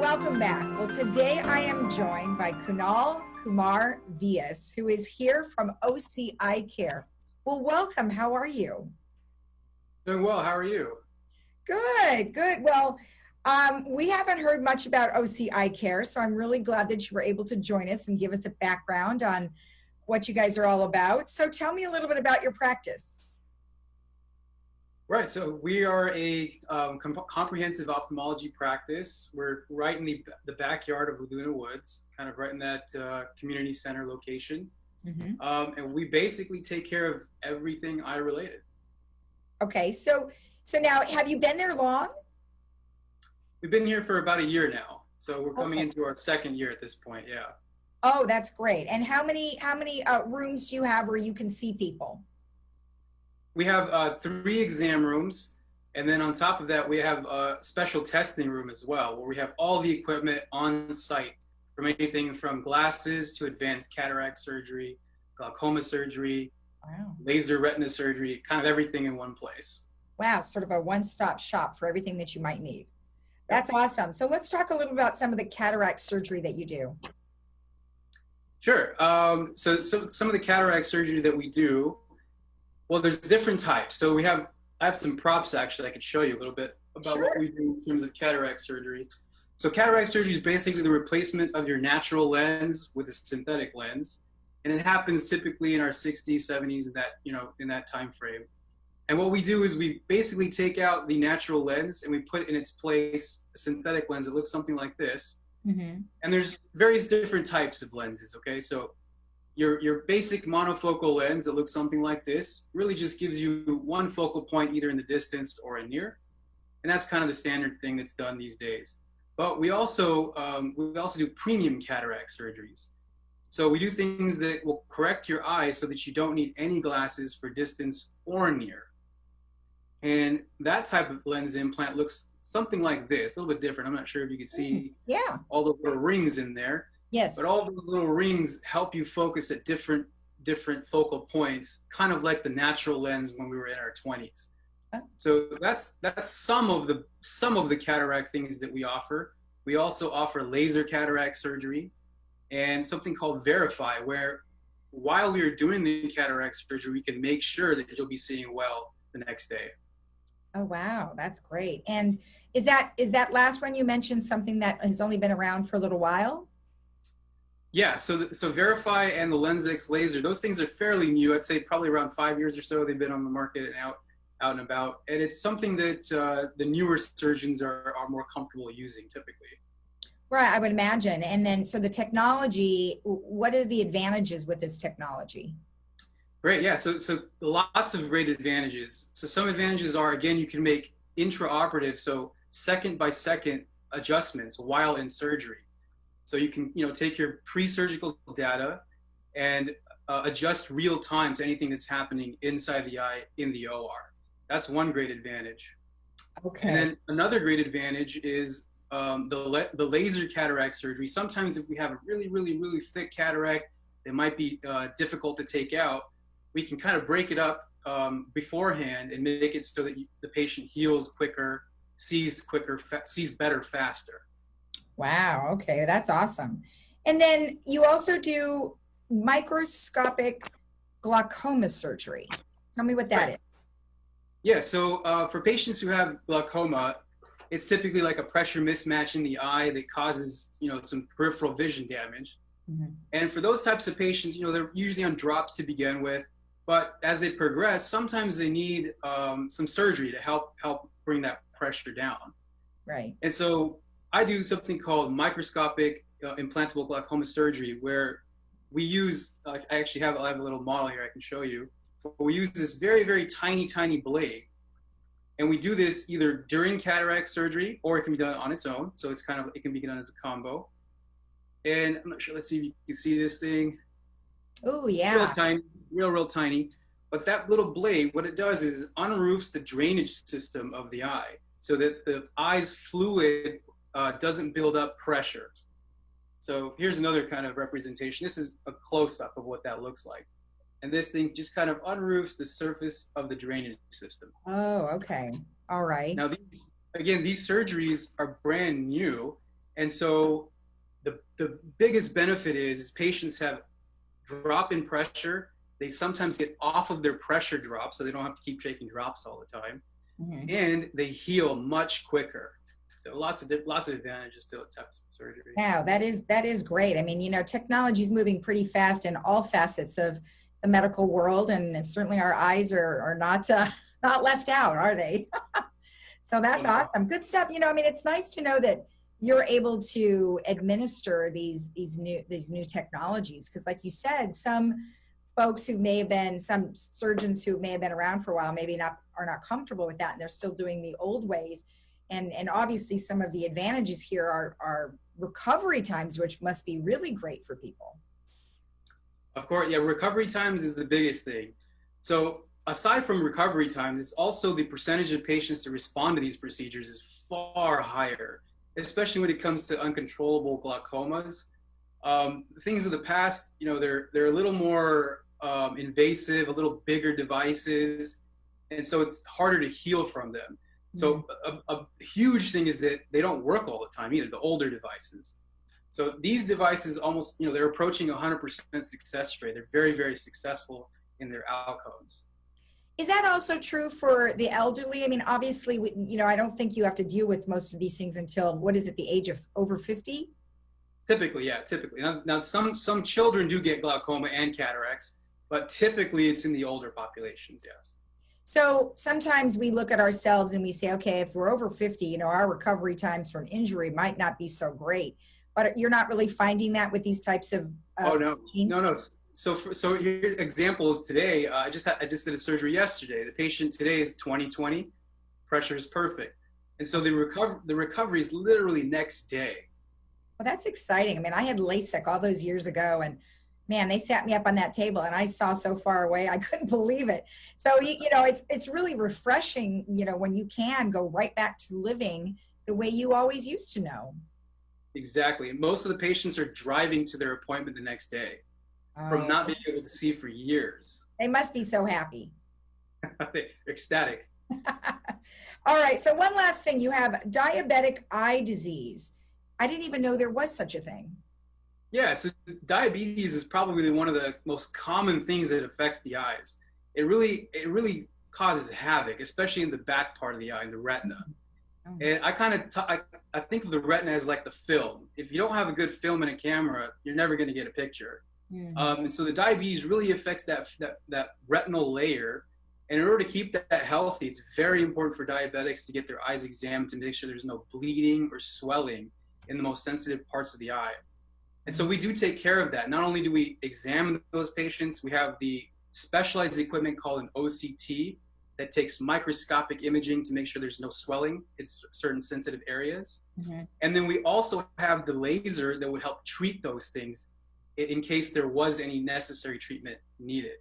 welcome back. Well, today I am joined by Kunal Kumar Vyas, who is here from OC Eye Care. Well, welcome. How are you? Doing well. How are you? Good, good. Well, we haven't heard much about OC Eye Care, so I'm really glad that you were able to join us and give us a background on what you guys are all about. So tell me a little bit about your practice. Right. So we are a comprehensive ophthalmology practice. We're right in the backyard of Laguna Woods, kind of right in that community center location. And we basically take care of everything eye related. Okay. So now, have you been there long? We've been here for about a year now. So we're coming into our second year at this point. Yeah. Oh, that's great. And how many rooms do you have where you can see people? We have 3 exam rooms, and then on top of that, we have a special testing room as well, where we have all the equipment on site, from anything from glasses to advanced cataract surgery, glaucoma surgery, laser retina surgery, kind of everything in one place. Wow, sort of a one-stop shop for everything that you might need. That's awesome. So let's talk a little about some of the cataract surgery that you do. Sure. So some of the cataract surgery that we do, well, there's different types. So I have some props actually I could show you a little bit about what we do in terms of cataract surgery. So cataract surgery is basically the replacement of your natural lens with a synthetic lens. And it happens typically in our 60s, 70s, in that time frame. And what we do is we basically take out the natural lens and we put in its place a synthetic lens that looks something like this. And there's various different types of lenses, okay? So your basic monofocal lens that looks something like this really just gives you one focal point either in the distance or in near. And that's kind of the standard thing that's done these days. But we also do premium cataract surgeries. So we do things that will correct your eyes so that you don't need any glasses for distance or near. And that type of lens implant looks something like this, a little bit different. I'm not sure if you can see all the little rings in there. Yes. But all those little rings help you focus at different focal points, kind of like the natural lens when we were in our 20s. So that's some of the cataract things that we offer. We also offer laser cataract surgery and something called Verify, where while we are doing the cataract surgery, we can make sure that you'll be seeing well the next day. Oh, wow. That's great. And is that last one you mentioned something that has only been around for a little while? Yeah, so Verify and the LensX laser, those things are fairly new. I'd say probably around 5 years or so they've been on the market and out and about. And it's something that the newer surgeons are more comfortable using typically. Right, I would imagine. And then, so the technology, what are the advantages with this technology? Great, yeah, so lots of great advantages. So some advantages are, again, you can make intraoperative, so second by second adjustments while in surgery. So you can, take your pre-surgical data and adjust real time to anything that's happening inside the eye in the OR. That's one great advantage. Okay. And then another great advantage is the laser cataract surgery. Sometimes if we have a really, really, really thick cataract that might be difficult to take out, we can kind of break it up beforehand and make it so that the patient heals quicker, sees better faster. Wow. Okay. That's awesome. And then you also do microscopic glaucoma surgery. Tell me what that is. Yeah. So for patients who have glaucoma, it's typically like a pressure mismatch in the eye that causes, some peripheral vision damage. And for those types of patients, they're usually on drops to begin with, but as they progress, sometimes they need some surgery to help bring that pressure down. Right. And so I do something called microscopic implantable glaucoma surgery, where we use, I have a little model here I can show you. We use this very, very tiny, tiny blade. And we do this either during cataract surgery, or it can be done on its own. So it can be done as a combo. And I'm not sure, let's see if you can see this thing. Oh, yeah. Real tiny, real tiny. But that little blade, what it does is unroofs the drainage system of the eye so that the eye's fluid doesn't build up pressure. So here's another kind of representation. This is a close-up of what that looks like. And this thing just kind of unroofs the surface of the drainage system. Oh, okay. All right. Now, these surgeries are brand new, And so the biggest benefit is patients have drop in pressure. They sometimes get off of their pressure drop, so they don't have to keep taking drops all the time. Mm-hmm. And they heal much quicker. So lots of advantages to type of surgery. Wow, that is great. I mean, you know, technology is moving pretty fast in all facets of the medical world, and certainly our eyes are not left out, are they? So that's awesome. Good stuff. You know, I mean, it's nice to know that you're able to administer these new technologies, because like you said, some surgeons who may have been around for a while are not comfortable with that, and they're still doing the old ways. And obviously some of the advantages here are recovery times, which must be really great for people. Of course, yeah, recovery times is the biggest thing. So aside from recovery times, it's also the percentage of patients that respond to these procedures is far higher, especially when it comes to uncontrollable glaucomas. Things of the past, you know, they're a little more invasive, a little bigger devices, and so it's harder to heal from them. So a huge thing is that they don't work all the time either, the older devices. So these devices almost, you know, they're approaching 100% success rate. They're very, very successful in their outcomes. Is that also true for the elderly? I mean, obviously, you know, I don't think you have to deal with most of these things until, what is it, the age of over 50? Typically, yeah, typically. Now some children do get glaucoma and cataracts, but typically it's in the older populations, yes. So sometimes we look at ourselves and we say, okay, if we're over 50, you know, our recovery times from injury might not be so great. But you're not really finding that with these types of oh no, no. So here's examples today. I just did a surgery yesterday. The patient today is 20/20, pressure is perfect, and so the recovery is literally next day. Well, that's exciting. I mean, I had LASIK all those years ago, and man, they sat me up on that table and I saw so far away. I couldn't believe it. So, you know, it's really refreshing, you know, when you can go right back to living the way you always used to know. Exactly. Most of the patients are driving to their appointment the next day from not being able to see for years. They must be so happy. They're ecstatic. All right. So one last thing, you have diabetic eye disease. I didn't even know there was such a thing. Yeah, so diabetes is probably one of the most common things that affects the eyes. It really causes havoc, especially in the back part of the eye, the retina. Oh. And I think of the retina as like the film. If you don't have a good film in a camera, you're never going to get a picture. Mm-hmm. And so the diabetes really affects that retinal layer. And in order to keep that healthy, it's very important for diabetics to get their eyes examined to make sure there's no bleeding or swelling in the most sensitive parts of the eye. And so we do take care of that. Not only do we examine those patients, we have the specialized equipment called an OCT that takes microscopic imaging to make sure there's no swelling in certain sensitive areas. Mm-hmm. And then we also have the laser that would help treat those things in case there was any necessary treatment needed.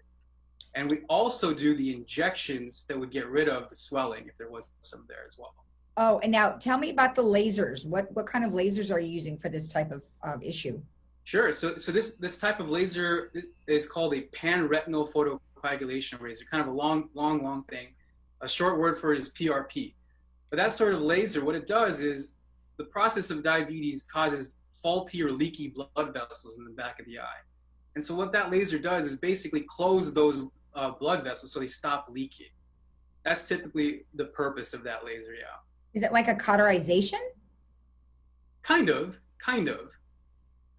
And we also do the injections that would get rid of the swelling if there was some there as well. Oh, and now tell me about the lasers. What kind of lasers are you using for this type of issue? Sure. So this type of laser is called a pan-retinal photocoagulation laser, kind of a long thing. A short word for it is PRP. But that sort of laser, what it does is the process of diabetes causes faulty or leaky blood vessels in the back of the eye. And so what that laser does is basically close those blood vessels so they stop leaking. That's typically the purpose of that laser, yeah. Is it like a cauterization? Kind of.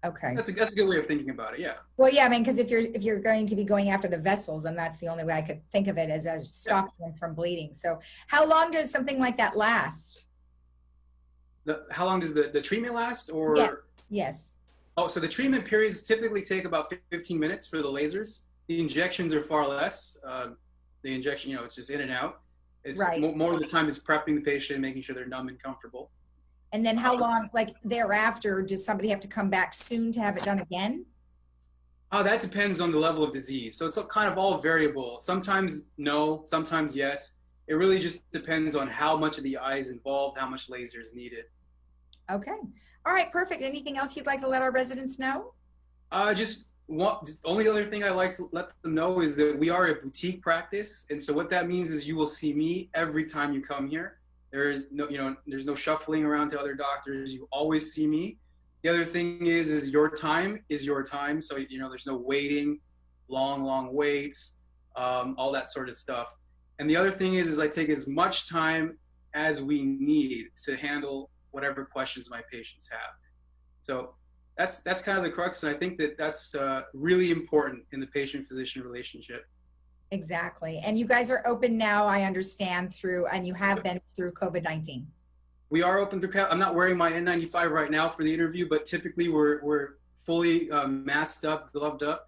Okay. That's a good way of thinking about it, yeah. Well, yeah, I mean, because if you're going to be going after the vessels, then that's the only way I could think of it as stopping them from bleeding. So how long does something like that last? How long does the treatment last? Or Yes. Oh, so the treatment periods typically take about 15 minutes for the lasers. The injections are far less. The injection, you know, it's just in and out. It's right. More of the time is prepping the patient, making sure they're numb and comfortable. And then how long, like thereafter, does somebody have to come back soon to have it done again? Oh, that depends on the level of disease. So it's kind of all variable. Sometimes no, sometimes yes. It really just depends on how much of the eye is involved, how much laser is needed. Okay. All right, perfect. Anything else you'd like to let our residents know? The only other thing I like to let them know is that we are a boutique practice. And so what that means is you will see me every time you come here. There's no, there's no shuffling around to other doctors. You always see me. The other thing is your time is your time. So, there's no waiting, long waits, all that sort of stuff. And the other thing is I take as much time as we need to handle whatever questions my patients have. So that's kind of the crux. And I think that's really important in the patient-physician relationship. Exactly. And you guys are open now, I understand, and you have been through COVID-19. We are open through. I'm not wearing my N95 right now for the interview, but typically we're fully masked up, gloved up.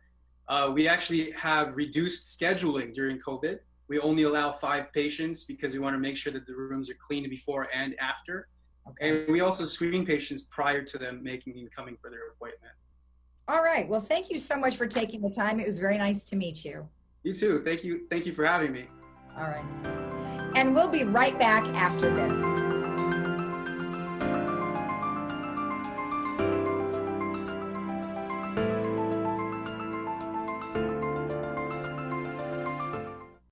We actually have reduced scheduling during COVID. We only allow 5 patients because we want to make sure that the rooms are clean before and after. Okay. And we also screen patients prior to them coming for their appointment. All right. Well, thank you so much for taking the time. It was very nice to meet you. You too. Thank you. Thank you for having me. All right. And we'll be right back after this.